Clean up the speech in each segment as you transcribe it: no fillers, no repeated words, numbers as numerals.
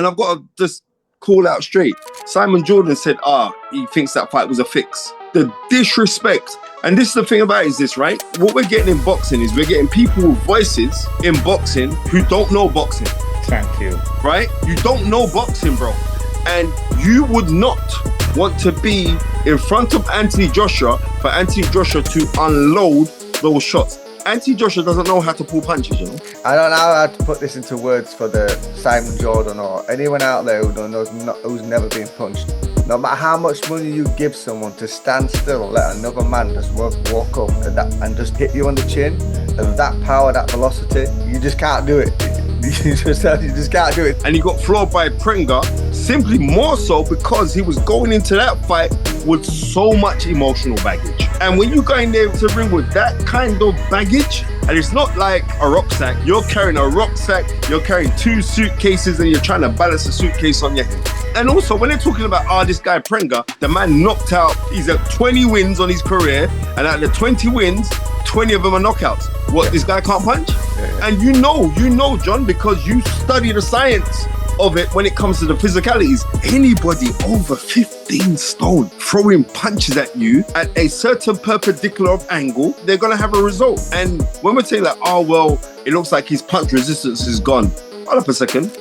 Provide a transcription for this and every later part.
And I've got to just call out straight. Simon Jordan said, he thinks that fight was a fix. The disrespect. And this is the thing about it, is this, right? What we're getting in boxing is we're getting people with voices in boxing who don't know boxing. Thank you. Right? You don't know boxing, bro. And you would not want to be in front of Anthony Joshua for Anthony Joshua to unload those shots. Anthony Joshua doesn't know how to pull punches, you know? I don't know how to put this into words for the Simon Jordan or anyone out there who don't know, who's never been punched. No matter how much money you give someone to stand still, let another man just walk up and just hit you on the chin, and that power, that velocity, you just can't do it. You just can't do it. And he got floored by Prenga simply more so because he was going into that fight with so much emotional baggage. And when you go in there to ring with that kind of baggage, and it's not like a rucksack, you're carrying a rucksack, you're carrying 2 suitcases and you're trying to balance a suitcase on your head. And also when they're talking about, this guy Prenga, the man knocked out, he's at 20 wins on his career, and out of the 20 wins, 20 of them are knockouts. What, this guy can't punch? Yeah. And you know, John, because you study the science of it when it comes to the physicalities. Anybody over 15 stone throwing punches at you at a certain perpendicular angle, they're going to have a result. And when we're saying like, it looks like his punch resistance is gone. Hold up a second.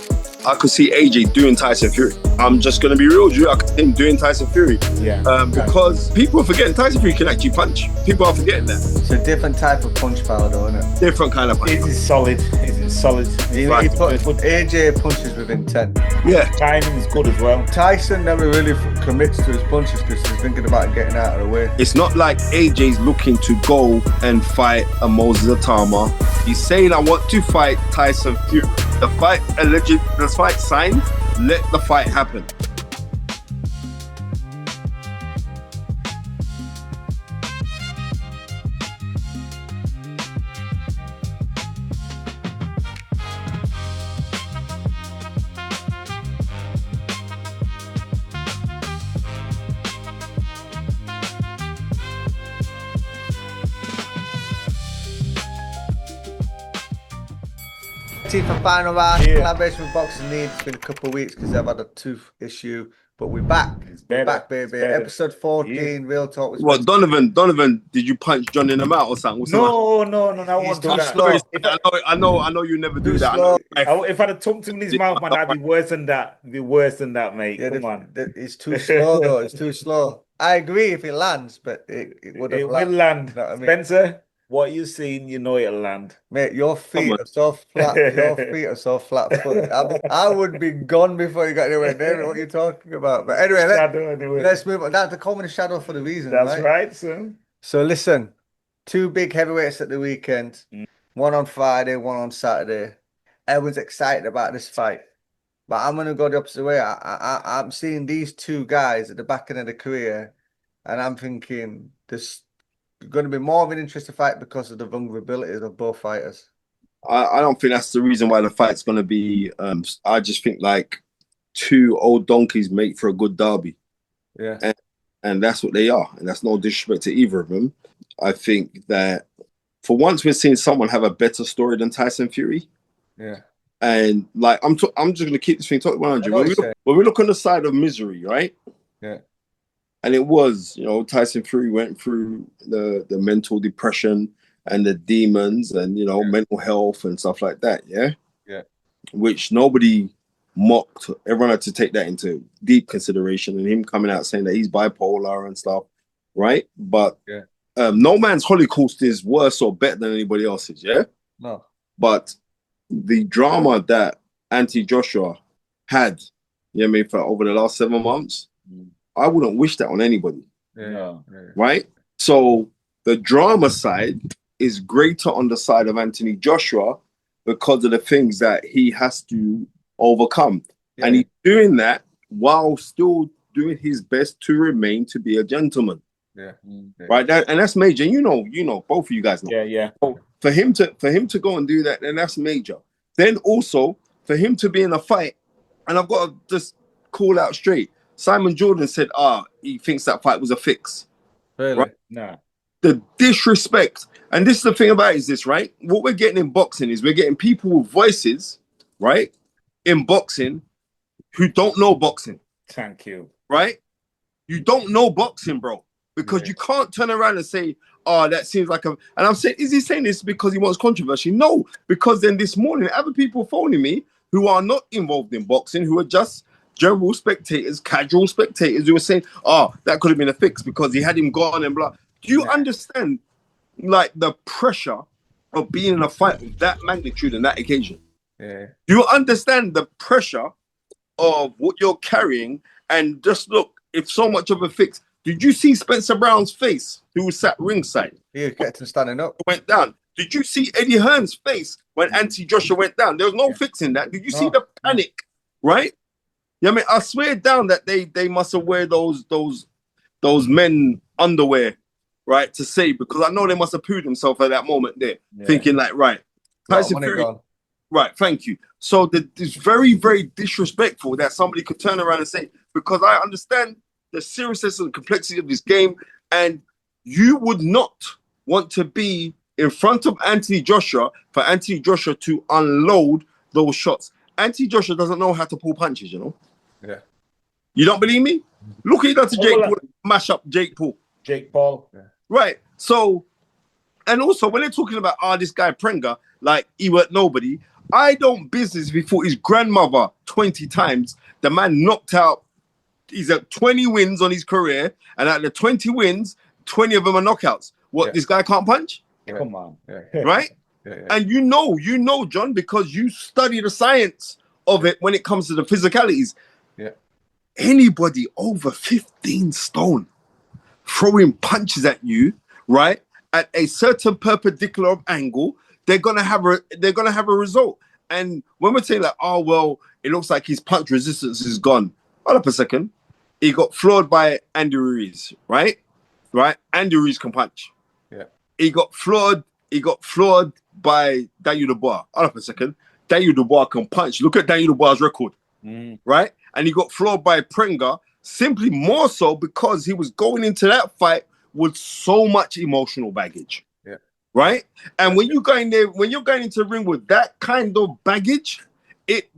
I could see AJ doing Tyson Fury. I'm just going to be real with you. I could see him doing Tyson Fury. Yeah. Because people are forgetting Tyson Fury can actually punch. People are forgetting that. It's a different type of punch power, though, isn't it? Different kind of punch. It is solid. AJ punches with intent. Yeah. Timing is good as well. Tyson never really commits to his punches because he's thinking about getting out of the way. It's not like AJ's looking to go and fight a Moses Atama. He's saying, I want to fight Tyson Fury. The fight signed, let the fight happen. For final round, collaboration with Boxing League. It's been a couple of weeks because I've had a tooth issue, but we're back. We're back, baby. Episode 14, Real Talk. What, Donovan, did you punch John in the mouth or something? No, I won't do that. I know you never do that. If I'd have tucked him in his mouth, man, that'd be worse than that. It'd be worse than that, mate. Yeah, come on. It's too slow, though. It's too slow. I agree if it lands, but it will land. You know what I mean? Spencer, what you seen, you know it'll land. Mate, your feet are so flat. Your feet are so flat-footed. I would be gone before you got anywhere near what you're talking about. But anyway, let's move on. That's the common shadow for the reason. That's right, son. So listen, 2 big heavyweights at the weekend. One on Friday, one on Saturday. Everyone's excited about this fight. But I'm going to go the opposite way. I'm seeing these 2 guys at the back end of the career, and I'm thinking this going to be more of an interesting fight because of the vulnerabilities of both fighters. I don't think that's the reason why the fight's going to be. I just think like 2 old donkeys make for a good derby. Yeah. And that's what they are. And that's no disrespect to either of them. I think that for once we're seeing someone have a better story than Tyson Fury. Yeah. And like, I'm just going to keep this thing talking 100. When we look on the side of misery, right? Yeah. And it was, Tyson Fury went through the mental depression and the demons and, mental health and stuff like that, yeah? Yeah. Which nobody mocked. Everyone had to take that into deep consideration, and him coming out saying that he's bipolar and stuff, right? But no man's Holocaust is worse or better than anybody else's, yeah? No. But the drama that Anthony Joshua had, for over the last 7 months, I wouldn't wish that on anybody. Yeah. Right? So the drama side is greater on the side of Anthony Joshua because of the things that he has to overcome. Yeah. And he's doing that while still doing his best to remain to be a gentleman. Yeah. Right? And that's major. And both of you guys know. Yeah. So for him to go and do that, then that's major. Then also for him to be in a fight, and I've got to just call out straight. Simon Jordan said, he thinks that fight was a fix. Really? Right? Nah. The disrespect. And this is the thing about it, is this, right? What we're getting in boxing is we're getting people with voices, right? In boxing who don't know boxing. Thank you. Right? You don't know boxing, bro, because you can't turn around and say, "Oh, that seems like a." And I'm saying, is he saying this because he wants controversy? No, because then this morning, other people phoning me who are not involved in boxing, who are just general spectators, casual spectators, who are saying, "Oh, that could have been a fix because he had him gone and blah." Do you understand, like, the pressure of being in a fight of that magnitude and that occasion? Yeah. Do you understand the pressure of what you're carrying? And just look, if so much of a fix. Did you see Spencer Brown's face, who was sat ringside? He was getting standing up. Went down. Did you see Eddie Hearn's face when Anthony Joshua went down? There was no fixing that. Did you see the panic? Right? Yeah, I mean, I swear down that they must have wear those men underwear, right, to say, because I know they must have pooed themselves at that moment there, thinking like, right, Tyson Fury. Right, thank you. So it's very, very disrespectful that somebody could turn around and say, because I understand the seriousness and the complexity of this game, and you would not want to be in front of Anthony Joshua for Anthony Joshua to unload those shots. Anthony Joshua doesn't know how to pull punches, you know? Yeah. You don't believe me? Look at that to Jake Paul, mash up Jake Paul. Jake Paul. Yeah. Right. So, and also when they're talking about, this guy Prenga, like he weren't nobody, I don't business if he fought his grandmother 20 times. The man knocked out, he's at 20 wins on his career, and out of the 20 wins, 20 of them are knockouts. What, this guy can't punch? Yeah. Come on. Yeah. Right? Yeah. And you know, John, because you study the science of it when it comes to the physicalities. Yeah. Anybody over 15 stone throwing punches at you, right, at a certain perpendicular angle, they're gonna have a result. And when we're saying like, oh well, it looks like his punch resistance is gone. Hold up a second. He got floored by Andy Ruiz, right? Right? Andy Ruiz can punch. Yeah. He got floored by Daniel Dubois. Hold up a second. Daniel Dubois can punch. Look at Daniel Dubois' record. Right? And he got floored by Prenga simply more so because he was going into that fight with so much emotional baggage. Yeah. Right? And when you're going into the ring with that kind of baggage,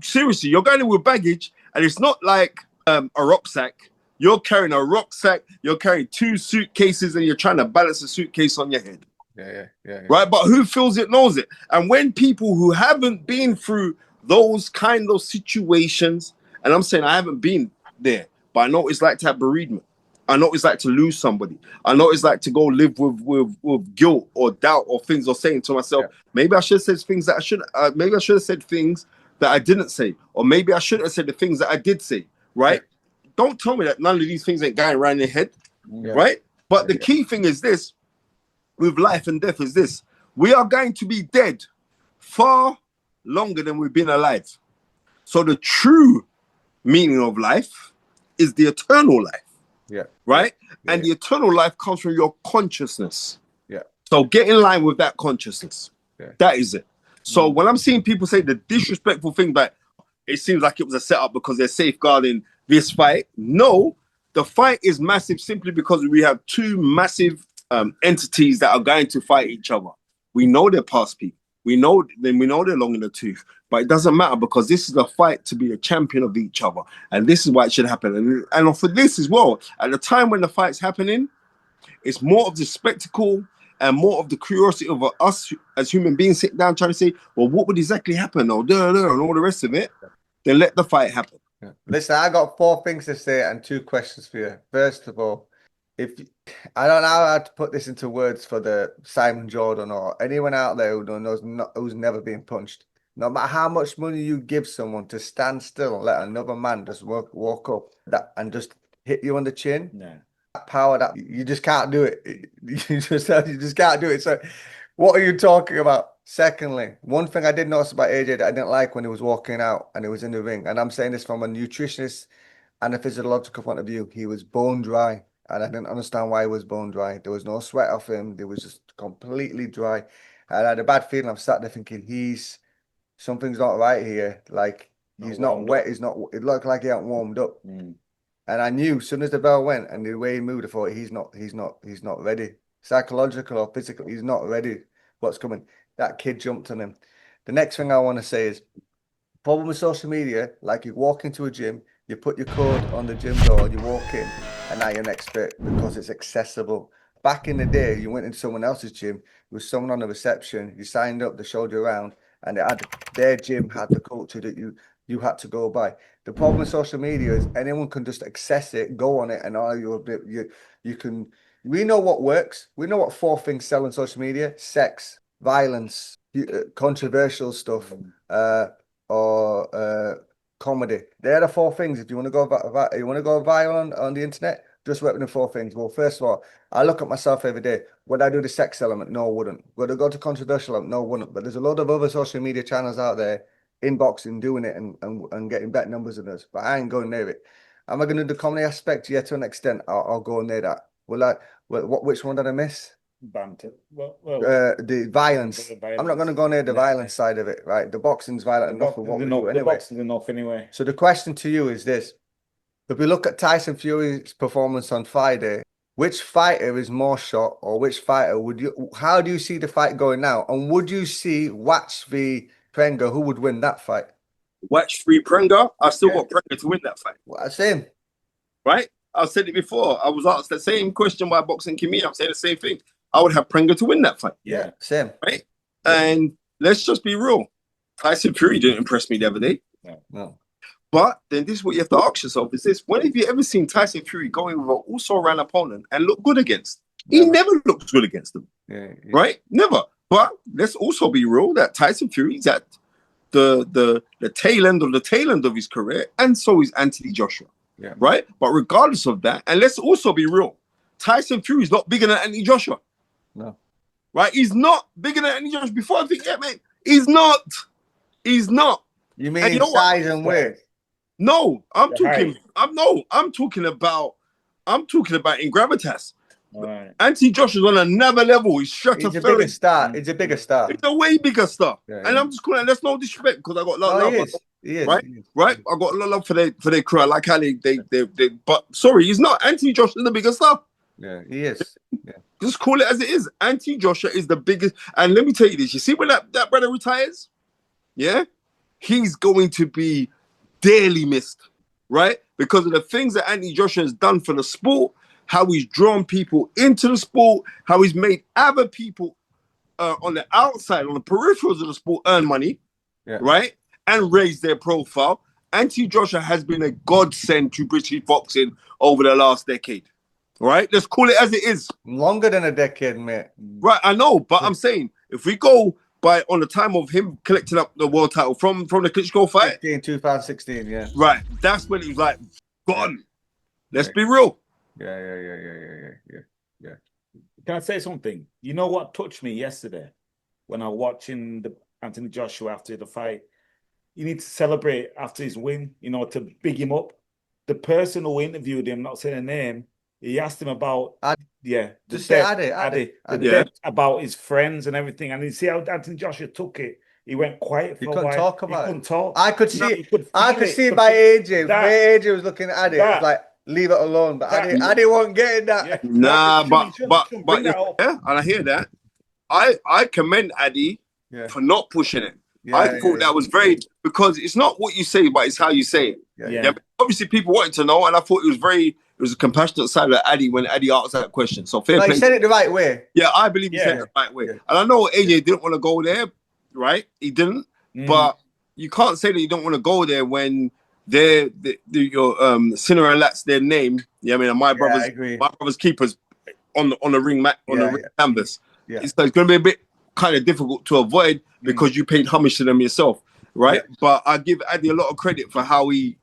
seriously, you're going in with baggage, and it's not like a rucksack. You're carrying a rucksack, you're carrying 2 suitcases, and you're trying to balance a suitcase on your head. Yeah. Right? But who feels it knows it. And when people who haven't been through those kind of situations, and I'm saying I haven't been there, but I know what it's like to have bereavement. I know what it's like to lose somebody. I know what it's like to go live with guilt or doubt or things, or saying to myself, maybe I should have said things that I should. Maybe I should have said things that I didn't say, or maybe I should have said the things that I did say. Right? Don't tell me that none of these things ain't going around your head. Right? But the key thing is this: with life and death, is this: we are going to be dead far longer than we've been alive. So the true meaning of life is the eternal life. Yeah. Right? And the eternal life comes from your consciousness. Yeah. So get in line with that consciousness. Yeah. That is it. So when I'm seeing people say the disrespectful thing that it seems like it was a setup because they're safeguarding this fight. No, the fight is massive simply because we have 2 massive entities that are going to fight each other. We know they're past people. We know they're long in the tooth, but it doesn't matter because this is a fight to be a champion of each other, and this is why it should happen. And for this as well, at the time when the fight's happening, it's more of the spectacle and more of the curiosity of us as human beings sit down trying to say, well, what would exactly happen, or and all the rest of it. Then let the fight happen. Yeah. Listen, I got 4 things to say and 2 questions for you. First of all, I don't know how to put this into words for the Simon Jordan or anyone out there who's never been punched. No matter how much money you give someone to stand still and let another man just walk up and just hit you on the chin, that power, that you just can't do it. You just can't do it. So what are you talking about? Secondly, one thing I did notice about AJ that I didn't like when he was walking out and he was in the ring, and I'm saying this from a nutritionist and a physiological point of view, he was bone dry. And I didn't understand why he was bone dry. There was no sweat off him. He was just completely dry. And I had a bad feeling. I'm sat there thinking, something's not right here. Like, he's not wet. It looked like he hadn't warmed up. And I knew as soon as the bell went and the way he moved, I thought he's not ready. Psychological or physical, he's not ready. What's coming? That kid jumped on him. The next thing I want to say is, problem with social media, like you walk into a gym, you put your code on the gym door, you walk in, and now you're an expert because it's accessible. Back in the day, you went into someone else's gym, there was someone on the reception, you signed up, they showed you around, and their gym had the culture that you had to go by. The problem with social media is anyone can just access it, go on it, and all you can. We know what works. We know what 4 things sell on social media: sex, violence, controversial stuff, or comedy. They're the 4 things. If you want to go viral on the internet, just work with the 4 things. Well, first of all, I look at myself every day. Would I do the sex element? No, I wouldn't. Would I go to controversial element? No, I wouldn't. But there's a lot of other social media channels out there in boxing doing it and getting better numbers than us. But I ain't going near it. Am I going to do the comedy aspect? Yeah, to an extent. I'll go near that. Which one did I miss? Banter. The violence. I'm not going to go near the violence side of it, right? The boxing's violent enough for what we do anyway. The boxing's enough anyway. So the question to you is this. If we look at Tyson Fury's performance on Friday, which fighter is more shot, or which fighter how do you see the fight going now? And would you see Watch v Prenga, who would win that fight? Watch v Prenga. I still got Prenga to win that fight. Well, same. Right? I said it before. I was asked the same question by Boxing Kimi. I'm saying the same thing. I would have Prenga to win that fight. Yeah, same. Right? And let's just be real. Tyson Fury didn't impress me the other day. No. But then this is what you have to ask yourself is this. When have you ever seen Tyson Fury going with an also-ran opponent and look good against? He never looks good against them. Yeah. Right? Never. But let's also be real that Tyson Fury's at the tail end of his career, and so is Anthony Joshua. Yeah. Right? But regardless of that, and let's also be real, Tyson Fury is not bigger than Anthony Joshua. No. Right? He's not bigger than Anthony Joshua. Before I think, yeah, man, he's not. He's not. You mean size and weight? No, I'm talking about in gravitas. Right. Anthony Joshua's on another level. He's a bigger star. He's a bigger star. He's a way bigger star. Yeah, and I'm just calling. That's no disrespect because I got a lot of love. He is. Right. I got a lot of love for their crew. I like how they. But sorry, he's not. Anthony Joshua's the biggest star. Yeah, he is. Yeah. Just call it as it is. Anthony Joshua is the biggest. And let me tell you this. You see when that brother retires, yeah, he's going to be dearly missed, right? Because of the things that Anthony Joshua has done for the sport, how he's drawn people into the sport, how he's made other people on the outside, on the peripherals of the sport, earn money, right? And raise their profile. Anthony Joshua has been a godsend to British boxing over the last decade, right? Let's call it as it is. Longer than a decade, mate. Right, I know, but I'm saying, if we go on the time of him collecting up the world title from the Klitschko fight. 2016, yeah. Right. That's when he was like, gone. Let's be real. Yeah. Can I say something? You know what touched me yesterday when I was watching the Anthony Joshua after the fight? You need to celebrate after his win, to big him up. The person who interviewed him, not saying a name, he asked him about just say Addy. About his friends and everything. And you see how Anthony Joshua took it. He went quiet for a while. He couldn't talk about it. Couldn't talk. I could see it by AJ. Where AJ was looking at Addy, it was like, leave it alone. But Addy won't get that. Yeah. Nah, but and I hear that. I commend Addy for not pushing it. I thought that was very, because it's not what you say, but it's how you say it. Yeah. Obviously, people wanted to know, and I thought it was a compassionate side of Addy when Addy asked that question. So fair play. He said it the right way. Yeah, I believe he said it the right way. Yeah. And I know AJ didn't want to go there, right? He didn't. But you can't say that you don't want to go there when your Sinner and Lat's their name. Yeah, I mean, my brother's keepers on the ring mat on the ring canvas. Yeah. It's going to be a bit kind of difficult to avoid because you paid homage to them yourself, right? Yeah. But I give Addy a lot of credit for how he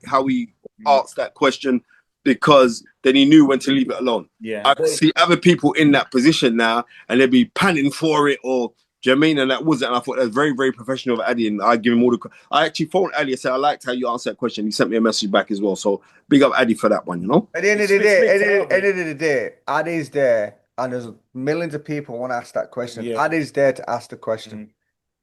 asked that question, because then he knew when to leave it alone. Yeah, I see other people in that position now, and they'd be panning for it, or do you know what I mean? And that wasn't. And I thought that was very, very professional of Addy, and I give him all the. I actually phoned Addy and said I liked how you answered that question. He sent me a message back as well, so big up Addy for that one. At the end of the day, Addy's there. And there's millions of people want to ask that question. Yeah. Addy's there to ask the question.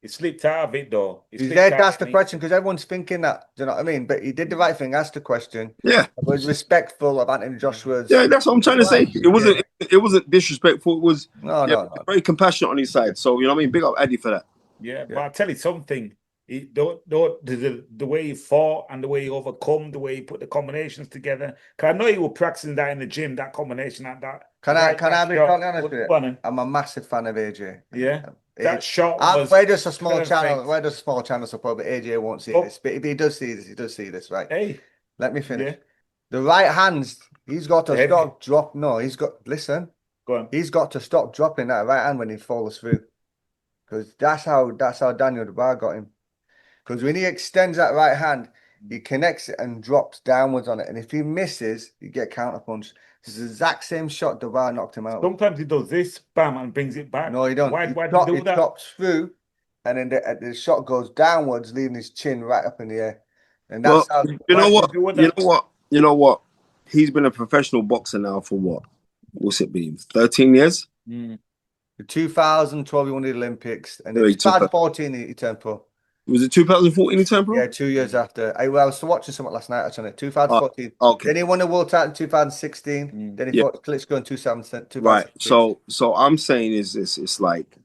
He slipped out of it, though. He's there to ask the question because everyone's thinking that. Do you know what I mean? But he did the right thing, asked the question. Yeah. Was respectful of Anthony Joshua's. Yeah, that's what I'm trying to say. It wasn't disrespectful. It was no. very compassionate on his side. So, you know what I mean? Big up Addy for that. Yeah, but I'll tell you something. The way he fought and the way he overcome, the way he put the combinations together. Because I know he was practicing that in the gym, that combination, that. Can I be totally honest with Go on you? then. I'm a massive fan of AJ. Yeah. That shot was we're just a small perfect. channel. We're just a small channel support, but AJ won't see this. But if he does see this, he does see this, right? Hey, let me finish. Yeah. The right hands, he's got to stop, drop. No, he's got. Listen, go on. He's got to stop dropping that right hand when he follows through, because that's how Daniel Dubois got him. Because when he extends that right hand, he connects it and drops downwards on it, and if he misses, you get counter punch. It's the exact same shot Dubois knocked him out. Sometimes he does this, bam, and brings it back. No, he don't. Why he do you do that? drops through, and then the shot goes downwards, leaving his chin right up in the air. And that's how. You know what? He's been a professional boxer now for what? What's it been? 13 years? In 2012, he won the Olympics, and in 2014, he turned pro. Was it 2014 he turned pro? Yeah, 2 years after. I was watching something last night actually. 2014. Okay. Then he won the world title in 2016. Then he fought Klitschko in 2017. Right. So I'm saying is this: it's like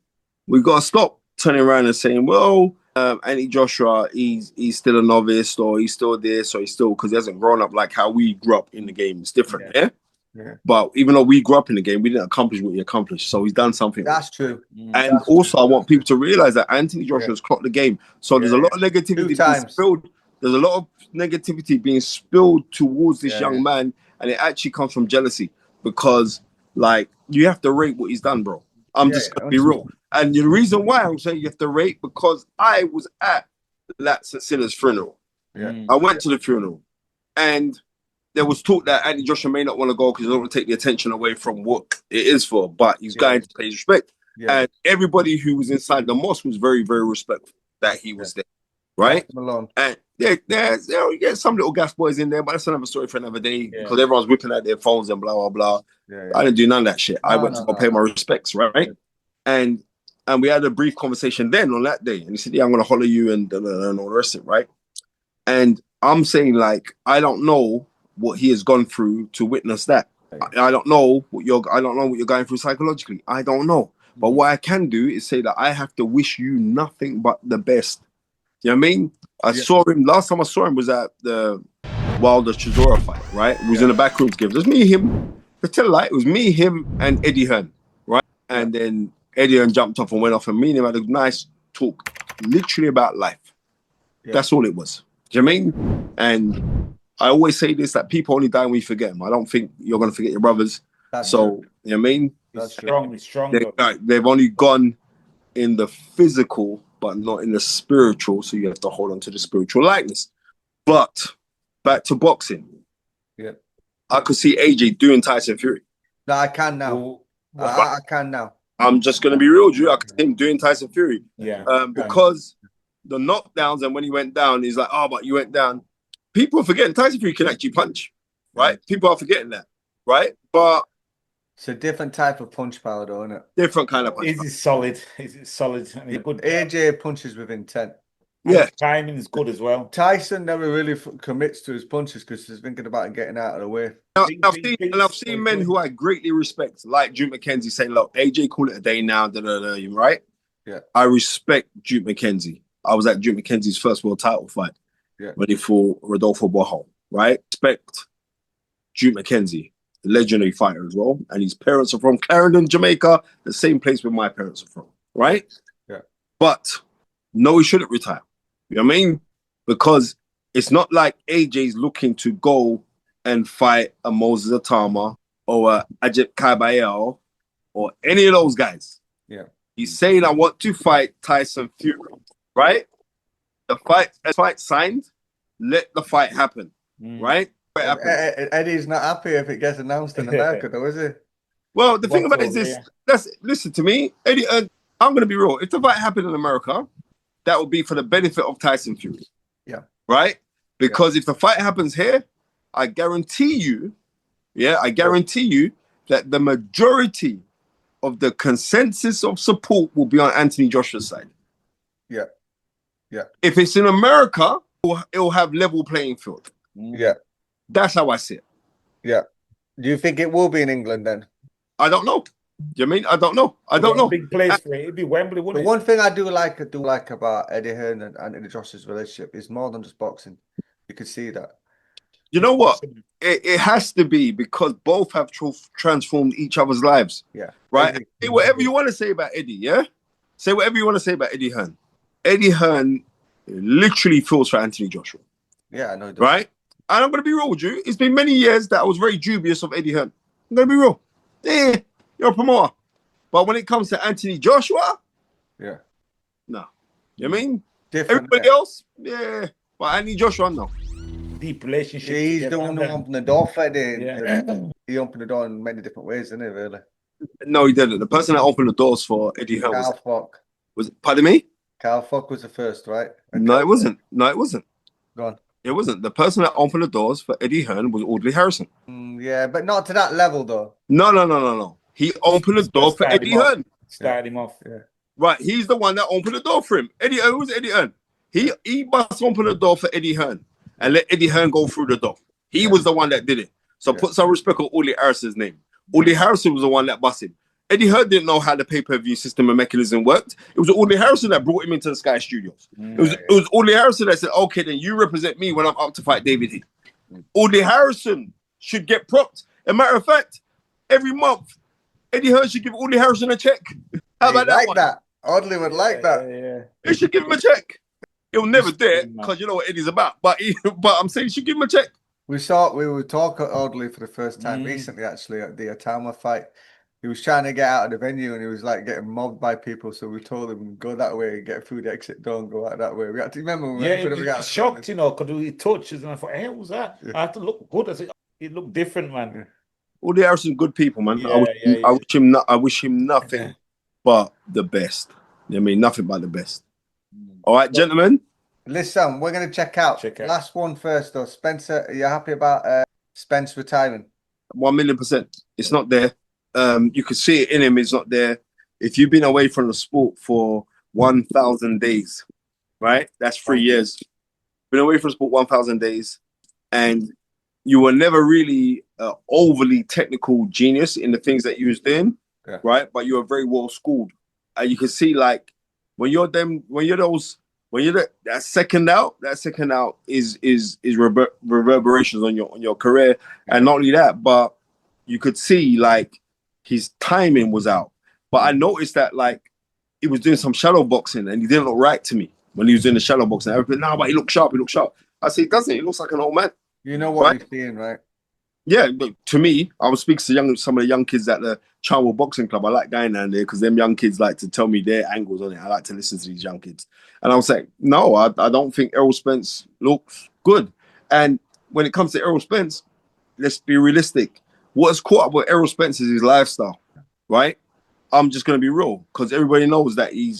we've got to stop turning around and saying, well, Anthony Joshua, he's still a novice, or he's still this, or he's still, because he hasn't grown up like how we grew up in the game. It's different, yeah. But even though we grew up in the game, we didn't accomplish what he accomplished. So he's done something. That's true. And also, I want people to realize that Anthony Joshua's clocked the game. So there's a lot of negativity being spilled. There's a lot of negativity being spilled towards this young man, and it actually comes from jealousy, because like you have to rate what he's done, bro. I'm just gonna be real. And the reason why I'm saying you have to rate, because I was at Lat Silla's funeral. I went to the funeral, and there was talk that Anthony Joshua may not want to go because he doesn't want to take the attention away from what it is for, but he's going to pay his respect. And everybody who was inside the mosque was very, very respectful that he was there, right? And you get some little gas boys in there, but that's another story for another day, because everyone's whipping out their phones and blah, blah, blah. I didn't do none of that shit. I went to go pay my respects, right? And we had a brief conversation then on that day, and he said, yeah, I'm going to holler you and all the rest of it, right? And I'm saying, like, I don't know what he has gone through to witness that. I don't know what you're going through psychologically. I don't know. But what I can do is say that I have to wish you nothing but the best. You know what I mean? I saw him, last time I saw him was at the Wilder Chisora fight, right? It was in the back room together. It was me, him, to tell a lie, it was me, him, and Eddie Hearn, right? And then Eddie Hearn jumped off and went off, and me and him had a nice talk, literally about life. That's all it was. Do you know what I mean? And I always say this, that people only die when you forget them. I don't think you're going to forget your brothers. You know what I mean? That's strong. They've only gone in the physical, but not in the spiritual. So you have to hold on to the spiritual likeness. But back to boxing. Yeah. I could see AJ doing Tyson Fury. No, I can now. I can now. I'm just going to be real, Drew. I could see him doing Tyson Fury. Because the knockdowns, and when he went down, he's like, oh, but you went down. People are forgetting Tyson Fury can actually punch, right? People are forgetting that, right? But it's a different type of punch power, though, isn't it? Different kind of punch. Is it solid? Is it solid? I mean, good. AJ punches with intent. Yeah, timing is good as well. Tyson never really commits to his punches because he's thinking about getting out of the way. I've seen men who I greatly respect, like Duke McKenzie, say, "Look, AJ, call it a day now." Right? Yeah. I respect Duke McKenzie. I was at Duke McKenzie's first world title fight. When he fought Rodolfo Borjo, right? Respect Duke McKenzie, a legendary fighter as well. And his parents are from Clarendon, Jamaica, the same place where my parents are from, right? Yeah. But no, he shouldn't retire. You know what I mean? Because it's not like AJ's looking to go and fight a Moses Atama or a Ajit Kabayel or any of those guys. Yeah. He's saying, I want to fight Tyson Fury, right? The fight signed, let the fight happen, right? Eddie's not happy if it gets announced in America, though, is he? Well, the thing about it is this. Listen to me, Eddie. I'm going to be real. If the fight happened in America, that would be for the benefit of Tyson Fury. Yeah. Right? Because if the fight happens here, I guarantee you that the majority of the consensus of support will be on Anthony Joshua's side. Yeah. Yeah. If it's in America, it'll have level playing field. Yeah. That's how I see it. Yeah. Do you think it will be in England then? I don't know. you know what I mean? I don't know. I don't know. Big place for it. It'd be Wembley, The wouldn't it? one thing I do like about Eddie Hearn and Anthony Joshua's relationship is more than just boxing. You can see that. You know what? It has to be because both have transformed each other's lives. Yeah. Right? Say whatever you want to say about Eddie, yeah? Say whatever you want to say about Eddie Hearn. Eddie Hearn literally feels for Anthony Joshua. Yeah, I know. Right? And I'm going to be real with you. It's been many years that I was very dubious of Eddie Hearn. I'm going to be real. Yeah, you're a promoter. But when it comes to Anthony Joshua, yeah. No. You know what I mean? Different. Everybody else, yeah. But Anthony Joshua, no. Deep relationship. Yeah, he's the one who opened the door for Eddie. Yeah. He opened the door in many different ways, didn't he, really? No, he didn't. The person that opened the doors for Eddie Hearn Carl Falk. pardon me? Carl Falk was the first, right? No, it wasn't. No, it wasn't. Go on. It wasn't. The person that opened the doors for Eddie Hearn was Audley Harrison. Yeah, but not to that level, though. No. He opened the door for Eddie Hearn. Started him off. Yeah. Right, he's the one that opened the door for him. Eddie Hearn, who's Eddie Hearn? He must open the door for Eddie Hearn and let Eddie Hearn go through the door. He was the one that did it. So put some respect on Audley Harrison's name. Audley Harrison was the one that busted. Eddie Hearn didn't know how the pay-per-view system and mechanism worked. It was Audley Harrison that brought him into the Sky Studios. It was Audley Harrison that said, okay, then you represent me when I'm up to fight David Heath. Audley Harrison should get propped. As a matter of fact, every month, Eddie Hearn should give Audley Harrison a check. How about that one? That. Audley would like that. Yeah. He should give him a check. He'll never do it because you know what Eddie's about. But I'm saying he should give him a check. We were talking Audley for the first time recently, actually, at the Atama fight. He was trying to get out of the venue and he was like getting mobbed by people. So we told him, go that way, get through the exit door and go out that way. We had to remember. He was shocked, you know, because he touches and I thought, hey, what was that? Yeah. I had to look good. I said, it looked different, man. Yeah. Audley Harrison, good people, man. Yeah, I wish him nothing but the best. I mean, nothing but the best. All right, gentlemen. Listen, we're going to check out. Last one first, though. Spencer, are you happy about Spence retiring? 1,000,000%. It's not there. You can see it in him. It's not there. If you've been away from the sport for 1,000 days, right? That's 3 years. Been away from sport 1,000 days, and you were never really overly technical genius in the things that you was doing, right? But you were very well schooled, and you can see like when you're that second out is reverberations on your career, and not only that, but you could see like his timing was out. But I noticed that like he was doing some shadow boxing and he didn't look right to me when he was doing the shadow boxing. Everybody, no, but he looked sharp. I said, doesn't he? He looks like an old man. You know what he's seeing, right? Yeah, but to me, I was speaking to some of the young kids at the Charnwood Boxing Club. I like going down there because them young kids like to tell me their angles on it. I like to listen to these young kids. And I was like, no, I don't think Errol Spence looks good. And when it comes to Errol Spence, let's be realistic. What's caught up with Errol Spence is his lifestyle, right? I'm just gonna be real because everybody knows that he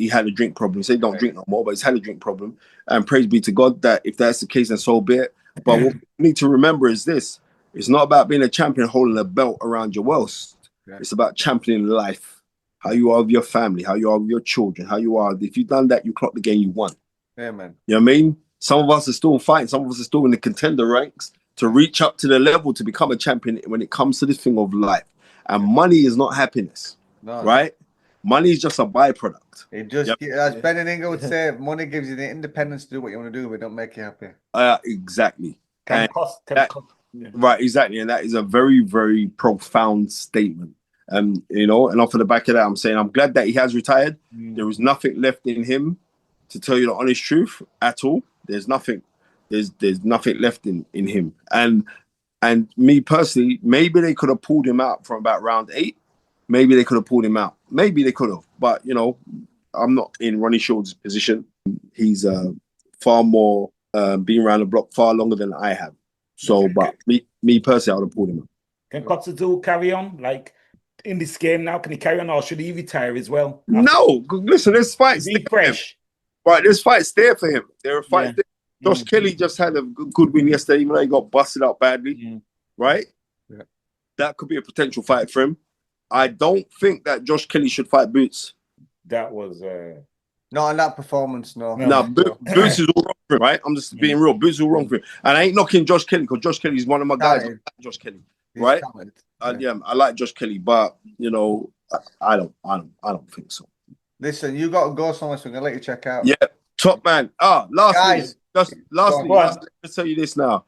had a drink problem. Say don't drink no more, but he's had a drink problem. And praise be to God that if that's the case, then so be it. But what we need to remember is this: it's not about being a champion holding a belt around your waist. Yeah. It's about championing life, how you are with your family, how you are with your children, how you are. If you've done that, you clock the game, you won. Yeah, man. You know what I mean? Some of us are still fighting. Some of us are still in the contender ranks to reach up to the level to become a champion when it comes to this thing of life. And money is not happiness, right? Money is just a byproduct. It just, as Benedict would say, money gives you the independence to do what you want to do, but don't make you happy. Exactly. Right, exactly. And that is a very, very profound statement. You know, and off of the back of that, I'm saying I'm glad that he has retired. There is nothing left in him, to tell you the honest truth, at all. There's nothing. There's nothing left in him. And me personally, maybe they could have pulled him out from about round 8. Maybe they could have pulled him out. Maybe they could have. But, you know, I'm not in Ronnie Shaw's position. He's far more been around the block far longer than I have. So, but me personally, I would have pulled him out. Can Kotzadu carry on? Like, in this game now, can he carry on or should he retire as well? No. Listen, there's fights there fresh. Right, there's fights there for him. There are fights there. Josh Kelly just had a good win yesterday, even though he got busted out badly, right? Yeah. That could be a potential fight for him. I don't think that Josh Kelly should fight Boots. That was... Not in that performance, no. No, Boots is all wrong for him, right? I'm just being real. Boots is all wrong for him. And I ain't knocking Josh Kelly because Josh Kelly is one of my guys. Josh Kelly, right? I like Josh Kelly, but you know, I don't think so. Listen, you got to go somewhere, so I'm gonna let you check out. Yeah, top man. Guys, lastly, go on. let's tell you this now.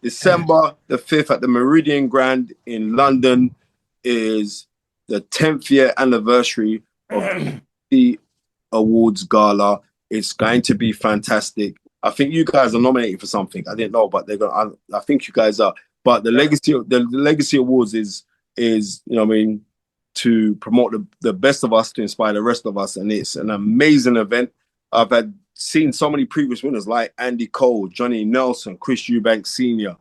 December the 5th at the Meridian Grand in London is the 10th year anniversary of the Awards Gala. It's going to be fantastic. I think you guys are nominated for something. I didn't know, but they're gonna. I think you guys are. But the Legacy Awards is you know what I mean, to promote the best of us, to inspire the rest of us, and it's an amazing event. I've seen so many previous winners like Andy Cole, Johnny Nelson, Chris Eubanks Sr.,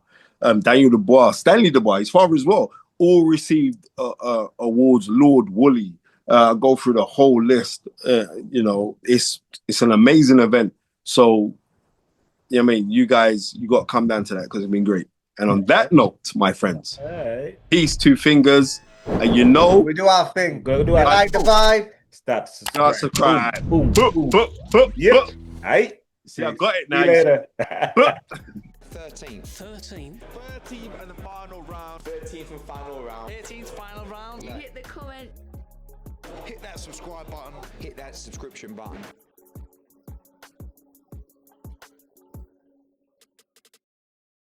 Daniel Dubois, Stanley Dubois, his father as well, all received awards. Lord Woolley, go through the whole list. You know, it's an amazing event. So, yeah, I mean, you guys, you got to come down to that because it's been great. And on that note, my friends, peace, two fingers, and you know, We do our thing. Go do You our like the vibe? Start subscribe. Boom. Yep. Aight. See, I got it See you now. later. 13th and the final round. 13th and final round. 13th final round. Hit the comment. Hit that subscribe button. Hit that subscription button.